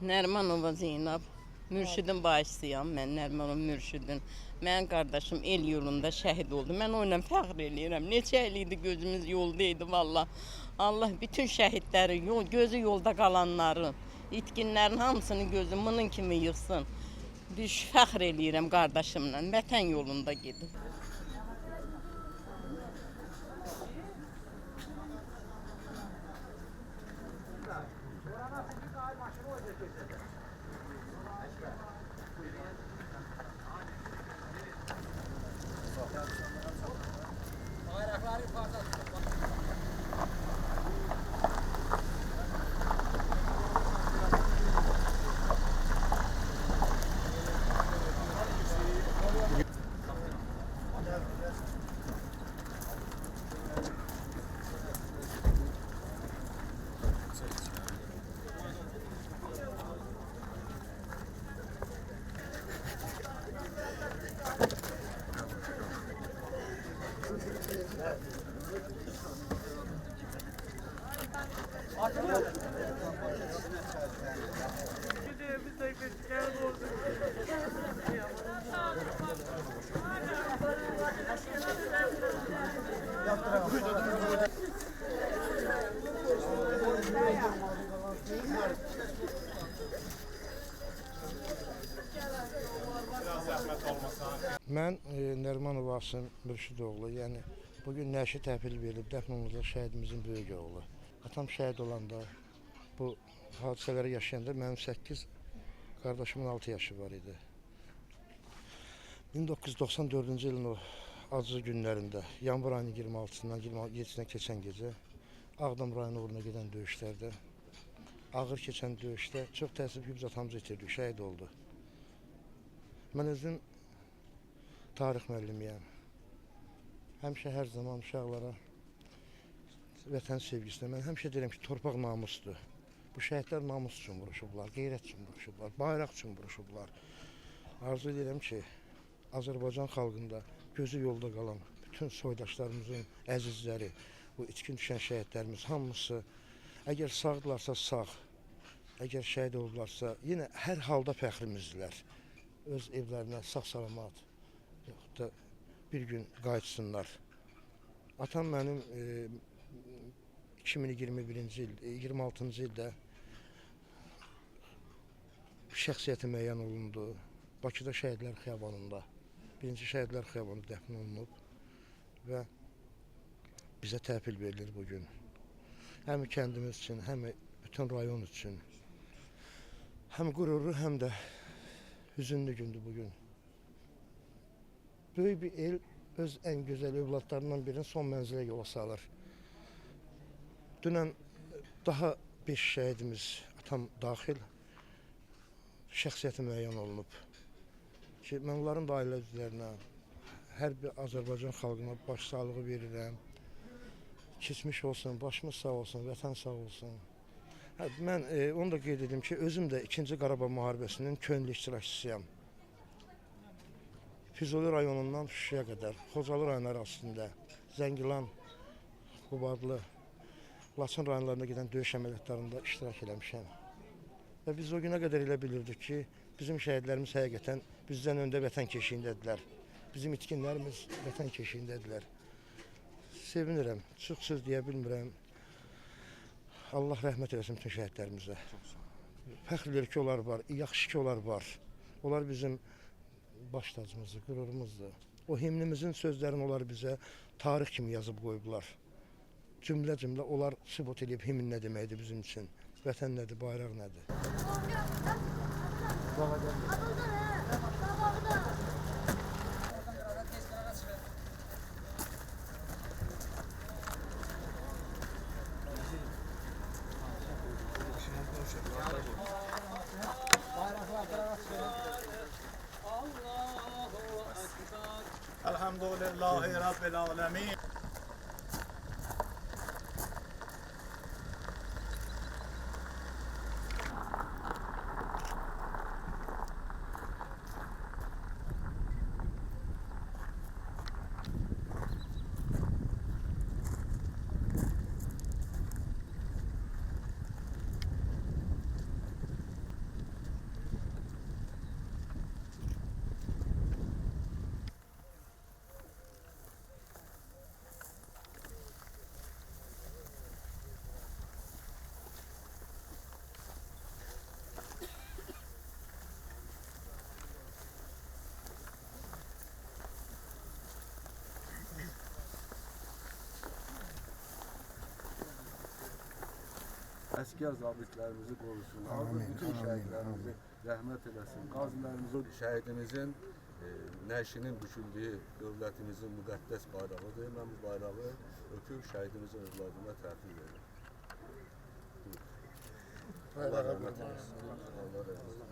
Nərmanova Zeynəb. Mürşidin bağışçısıyam mən, Nərmanov Mürşidin. Mənim qardaşım el yolunda şəhid oldu. Mən onunla fəxr eləyirəm. Neçə il idi gözümüz yolda idi valla. Allah bütün şəhidləri, gözü yolda qalanların, itkinlərin hamısını gözü mının kimi yıxsın. Bir fəxr eləyirəm qardaşımla. Vətən yolunda gedib. Mən Nərmanov Asım Mürşidoğlu, yəni bugün nəşi təhvil verilib dəfn olunacaq şəhidimizin böyük oğlu. Atam şəhid olanda, bu hadisələri yaşayanda mənim 8, qardaşımın 6 yaşı var idi. 1994-cü ilin o acı günlərində, yanvar ayının 26-sından 27-sinə keçən gecə Ağdam rayonu uğruna gedən döyüşlərdə, ağır keçən döyüşdə çox təəssüf ki, biz atamızı itirdik, şəhid oldu. Mən özüm tarix müəllimiyəm. Həmişə hər zaman uşaqlara vətən sevgisinə mən həmişə deyirəm ki, torpaq namusdur. Bu şəhidlər namus üçün vuruşublar, qeyrət üçün vuruşublar, bayraq üçün vuruşublar. Arzu edirəm ki, Azərbaycan xalqında gözü yolda qalan bütün soydaşlarımızın əzizləri, bu itkin düşən şəhidlərimiz hamısı əgər sağdırlarsa sağ, əgər şəhid oldularsa yenə hər halda fəxrimizdirlər. Öz evlərinə sağ-salamat yoxud da bir gün qayıtsınlar. Atam mənim 2021-ci il, 26-cı ildə şəxsiyyəti müəyyən olundu. Bakıda Şəhidlər Xiyabanında, 1-ci Şəhidlər Xiyabanı dəfn olunub və bizə təhvil verilir bugün. Həm kəndimiz üçün, həm bütün rayon üçün. Həm qürurlu, həm də hüzünlü gündür bugün. Böyük bir el öz ən gözəl övladlarından birinin son mənzilə yola salır. Dünən daha 5 şəhidimiz, atam daxil, şəxsiyyəti müəyyən olunub. Ki, mən onların da ailə üzvlərinə, hər bir Azərbaycan xalqına başsağlığı verirəm. Keçmiş olsun, başımız sağ olsun, vətən sağ olsun. Mən onu da qeyd edim ki, özüm də 2-ci Qarabağ müharibəsinin könüllü iştirakçısıyam. Füzuli rayonundan Şuşaya qədər, Xocalı rayonları arasında, Zəngilan, Qubadlı, Laçın rayonlarına gedən döyüş əməliyyatlarında iştirak eləmişəm. Və biz o günə qədər elə bilirdik ki, bizim şəhidlərimiz həqiqətən bizdən öndə vətən keşiyindədirlər. Bizim itkinlərimiz vətən keşiyindədirlər. Sevinirəm, çox söz deyə bilmirəm. Allah rəhmət eləsin bütün şəhidlərimizə. Fəxr edir ki, onlar var, yaxşı ki, onlar var. Onlar bizim baş tacımızdır, qürurumuzdur. O himnimizin sözlərini onlar bizə tarix kimi yazıb qoyublar. Cümlə onlar sübut edib himn nə deməkdir bizim üçün. Vətən nədir, bayraq nədir. Elhamdülillahi Rabbil alemin. əskər zabitlərimizi qorusun. Allah Amin, bütün amin, şəhidlərimizi rəhmət eləsin. Qazilərimizin, şəhidimizin nəşinin büküldüyü dövlətimizin müqəddəs bayrağıdır. Mən bu bayrağı öpüb şəhidimizin övladına təhvil verirəm. Allah rəhmət eləsin. Allah rəhmət eləsin.